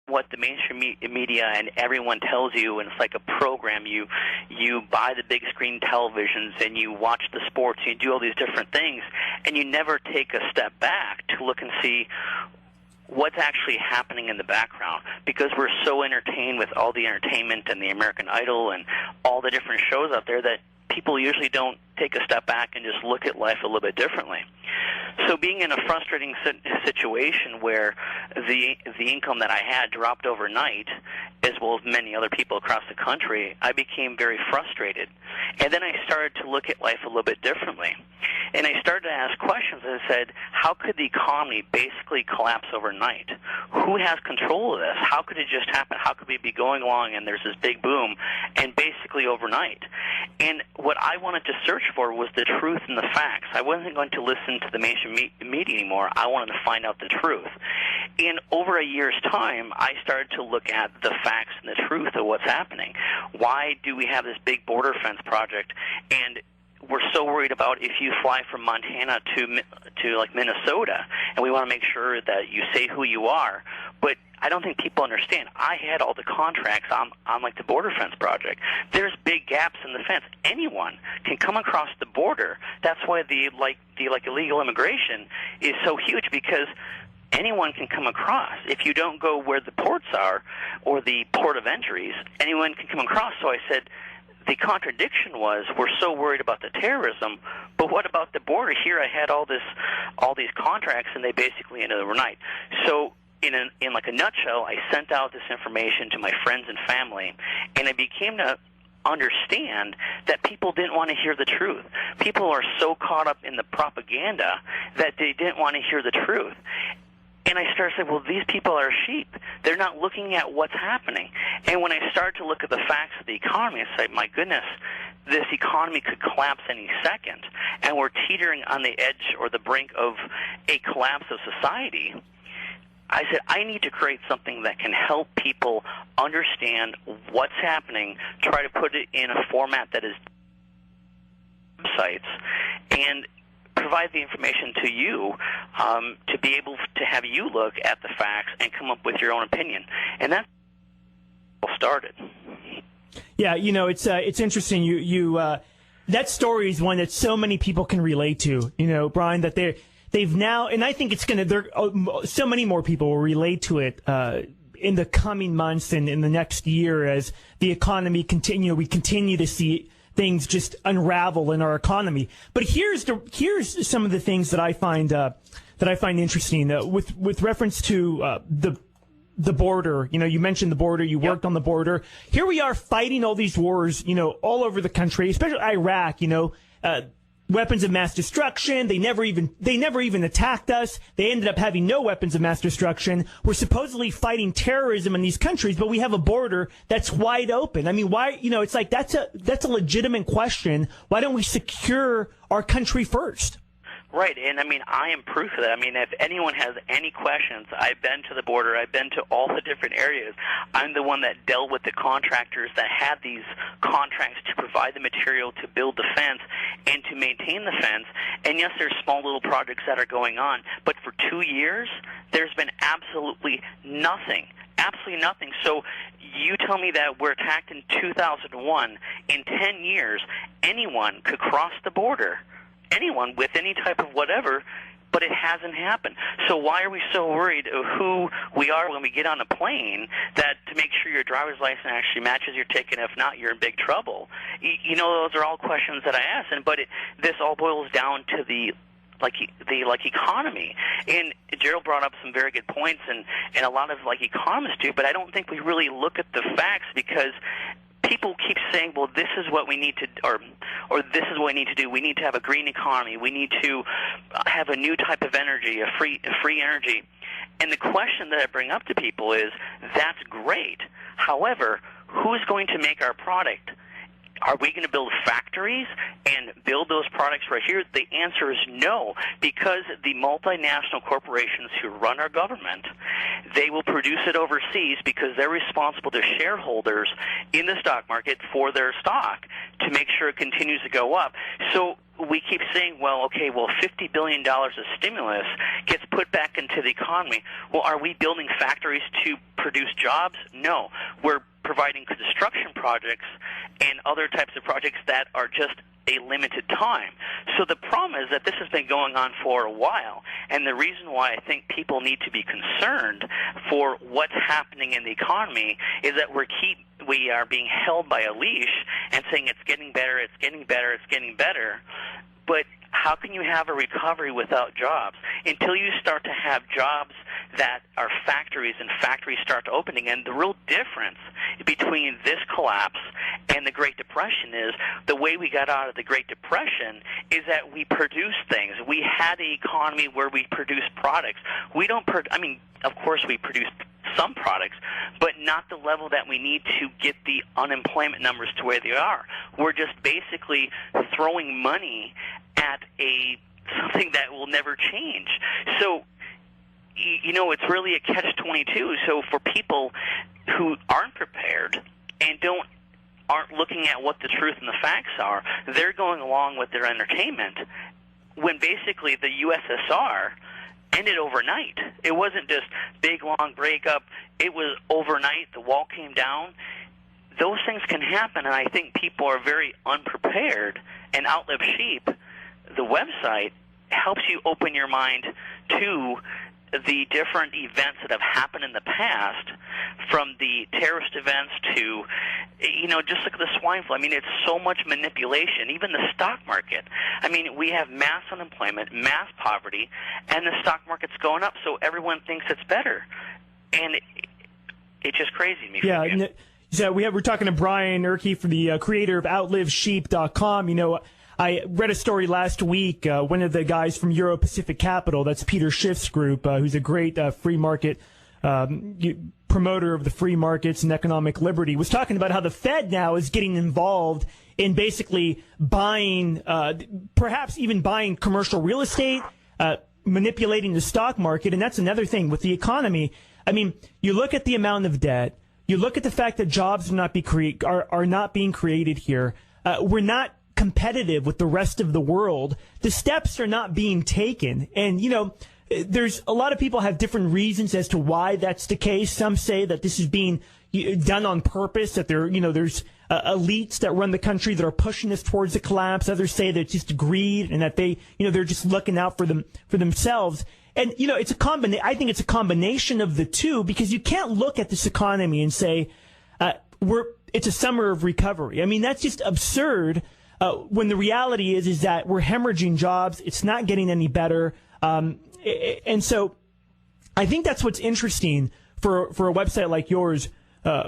what the mainstream media and everyone tells you, and it's like a program. You buy the big screen televisions and you watch the sports and you do all these different things, and you never take a step back to look and see what's actually happening in the background, because we're so entertained with all the entertainment and the American Idol and all the different shows out there that people usually don't take a step back and just look at life a little bit differently. So being in a frustrating situation where the income that I had dropped overnight, as well as many other people across the country, I became very frustrated. And then I started to look at life a little bit differently. And I started to ask questions. I said, how could the economy basically collapse overnight? Who has control of this? How could it just happen? How could we be going along and there's this big boom and basically overnight? And what I wanted to search for was the truth and the facts. I wasn't going to listen to the mainstream media anymore. I wanted to find out the truth. In over a year's time, I started to look at the facts and the truth of what's happening. Why do we have this big border fence project? And we're so worried about if you fly from Montana to like Minnesota, and we want to make sure that you say who you are. But I don't think people understand. I had all the contracts on like the border fence project. There's big gaps in the fence. Anyone can come across the border. That's why the illegal immigration is so huge, because anyone can come across. If you don't go where the ports are or the port of entries, anyone can come across. So I said, the contradiction was, we're so worried about the terrorism, but what about the border? Here I had all these contracts, and they basically ended overnight. So in like a nutshell, I sent out this information to my friends and family, and I became to understand that people didn't want to hear the truth. People are so caught up in the propaganda that they didn't want to hear the truth. And I started saying, well, these people are sheep. They're not looking at what's happening. And when I started to look at the facts of the economy, I said, my goodness, this economy could collapse any second. And we're teetering on the edge or the brink of a collapse of society. I said, I need to create something that can help people understand what's happening, try to put it in a format that is websites, and provide the information to you to be able to have you look at the facts and come up with your own opinion. And that's how it started. Yeah, it's interesting. That story is one that so many people can relate to. Brian, that they've now, and I think it's going to. So many more people will relate to it in the coming months and in the next year as the economy we continue to see things just unravel in our economy. But here's some of the things that I find interesting with reference to the border. You mentioned the border. You worked on the border. Here we are fighting all these wars, all over the country, especially Iraq. Weapons of mass destruction. They never even attacked us. They ended up having no weapons of mass destruction. We're supposedly fighting terrorism in these countries, but we have a border that's wide open. I mean, why? It's like that's a legitimate question. Why don't we secure our country first? Right, and I mean, I am proof of that. I mean, if anyone has any questions, I've been to the border, I've been to all the different areas. I'm the one that dealt with the contractors that had these contracts to provide the material to build the fence and to maintain the fence. And yes, there's small little projects that are going on, but for 2 years, there's been absolutely nothing. Absolutely nothing. So you tell me that we're attacked in 2001. In 10 years, anyone could cross the border. Anyone with any type of whatever, but it hasn't happened. So why are we so worried of who we are when we get on a plane, that to make sure your driver's license actually matches your ticket? If not, you're in big trouble. Those are all questions that I ask, but this all boils down to the economy. And Gerald brought up some very good points, and a lot of economists do, but I don't think we really look at the facts, because people keep saying, well, this is what we need to, or this is what we need to do. We need to have a green economy. We need to have a new type of energy, a free energy. And the question that I bring up to people is, that's great. However, who's going to make our product? Are we going to build factories and build those products right here? The answer is no, because the multinational corporations who run our government, they will produce it overseas because they're responsible to shareholders in the stock market for their stock to make sure it continues to go up. So we keep saying, well, $50 billion of stimulus gets put back into the economy. Well, are we building factories to produce jobs? No. We're providing construction projects and other types of projects that are just a limited time. So the problem is that this has been going on for a while, and the reason why I think people need to be concerned for what's happening in the economy is that we are being held by a leash and saying it's getting better, it's getting better, it's getting better. But how can you have a recovery without jobs? Until you start to have jobs that are factories and factories start to open again, the real difference between this collapse and the Great Depression is the way we got out of the Great Depression is that we produced things. We had an economy where we produced products. We don't of course we produce some products, but not the level that we need to get the unemployment numbers to where they are. We're just basically throwing money at something that will never change. So, it's really a catch-22. So for people who aren't prepared and aren't looking at what the truth and the facts are, they're going along with their entertainment when basically the USSR ended overnight. It wasn't just big, long breakup. It was overnight. The wall came down. Those things can happen, and I think people are very unprepared. And OutliveSheep, the website, helps you open your mind to the different events that have happened in the past, from the terrorist events to, just like the swine flu. It's so much manipulation, even the stock market. We have mass unemployment, mass poverty, and the stock market's going up, so everyone thinks it's better. And it's just crazy to me. Yeah, so we're talking to Brian Erke, for the creator of OutlivesHeep.com. I read a story last week. One of the guys from Euro Pacific Capital, that's Peter Schiff's group, who's a great free market promoter of the free markets and economic liberty, was talking about how the Fed now is getting involved in basically buying, perhaps even buying commercial real estate, manipulating the stock market. And that's another thing with the economy. You look at the amount of debt, you look at the fact that jobs are not being created here. We're not competitive with the rest of the world. The steps are not being taken. And, there's a lot of people have different reasons as to why that's the case. Some say that this is being done on purpose, that there's elites that run the country that are pushing us towards the collapse. Others say that it's just greed and that they're just looking out for themselves. And, it's I think it's a combination of the two, because you can't look at this economy and say, it's a summer of recovery. That's just absurd. When the reality is that we're hemorrhaging jobs, it's not getting any better, and so I think that's what's interesting for a website like yours,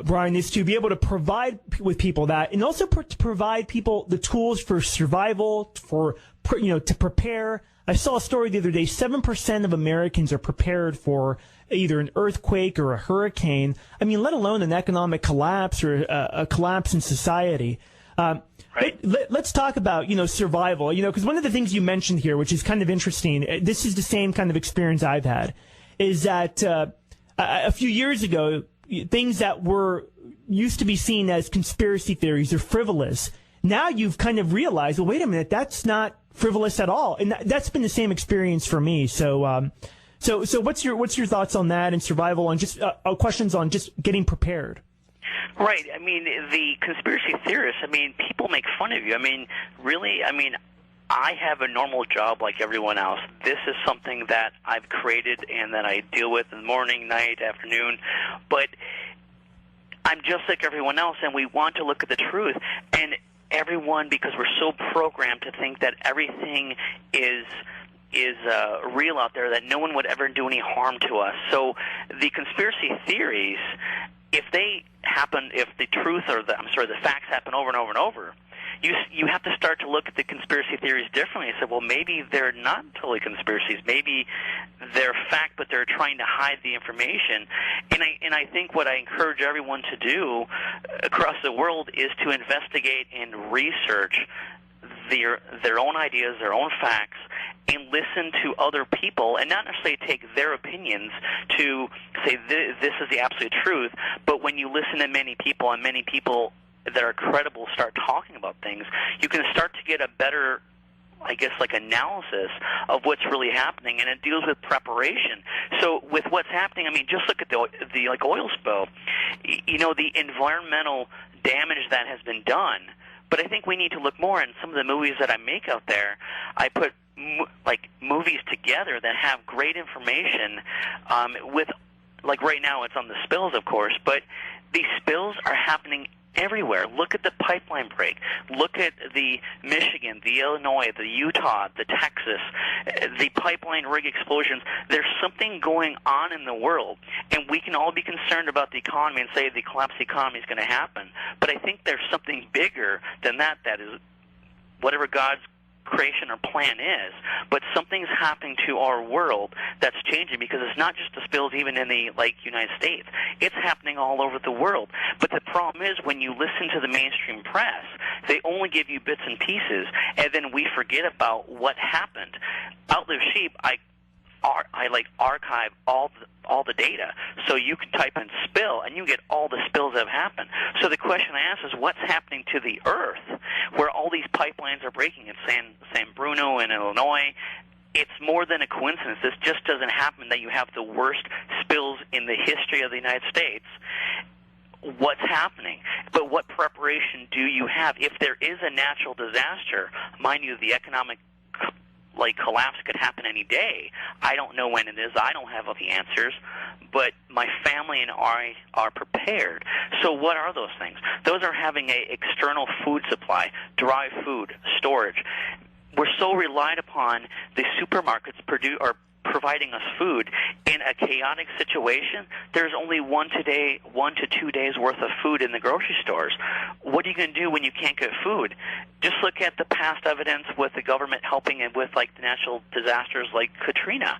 Brian, is to be able to provide with people that, and also to provide people the tools for survival, to prepare. I saw a story the other day: 7% of Americans are prepared for either an earthquake or a hurricane. Let alone an economic collapse or a collapse in society. Right. Let's talk about, survival, because one of the things you mentioned here, which is kind of interesting, this is the same kind of experience I've had, is that a few years ago, things that used to be seen as conspiracy theories or frivolous, now you've kind of realized, well, wait a minute, that's not frivolous at all. And that's been the same experience for me. So what's your thoughts on that and survival, and just questions on just getting prepared? Right. The conspiracy theorists, people make fun of you. Really, I have a normal job like everyone else. This is something that I've created and that I deal with in the morning, night, afternoon. But I'm just like everyone else, and we want to look at the truth. And everyone, because we're so programmed to think that everything is real out there, that no one would ever do any harm to us. So the conspiracy theories, if the truth or the facts happen over and over and over, you have to start to look at the conspiracy theories differently and say, well, maybe they're not totally conspiracies. Maybe they're fact, but they're trying to hide the information. And I think what I encourage everyone to do across the world is to investigate and research their own ideas, their own facts, and listen to other people, and not necessarily take their opinions to say this is the absolute truth, but when you listen to many people, and many people that are credible start talking about things, you can start to get a better, I guess, like analysis of what's really happening, and it deals with preparation. So with what's happening, I mean, just look at the like oil spill, the environmental damage that has been done. But I think we need to look more, in some of the movies that I make out there, I put movies together that have great information with, like right now it's on the spills, of course, but these spills are happening everywhere. Look at the pipeline break. Look at the Michigan, the Illinois, the Utah, the Texas, the pipeline rig explosions. There's something going on in the world, and we can all be concerned about the economy and say the collapse of the economy is going to happen. But I think there's something bigger than that. That is whatever God's creation or plan is, but something's happening to our world that's changing, because it's not just the spills even in the United States. It's happening all over the world. But the problem is, when you listen to the mainstream press, they only give you bits and pieces, and then we forget about what happened. Outlivesheep, I archive all the data, so you can type in spill and you get all the spills that have happened. So the question I ask is, what's happening to the earth where all these pipelines are breaking in San Bruno in Illinois? It's more than a coincidence. This just doesn't happen that you have the worst spills in the history of the United States. What's happening? But what preparation do you have? If there is a natural disaster, mind you, the economic collapse could happen any day. I don't know when it is. I don't have all the answers, but my family and I are prepared. So what are those things? Those are having an external food supply, dry food, storage. We're so relied upon the supermarkets providing us food. In a chaotic situation, there's only 1 to 2 days worth of food in the grocery stores. What are you going to do when you can't get food? Just look at the past evidence with the government helping with the natural disasters like Katrina.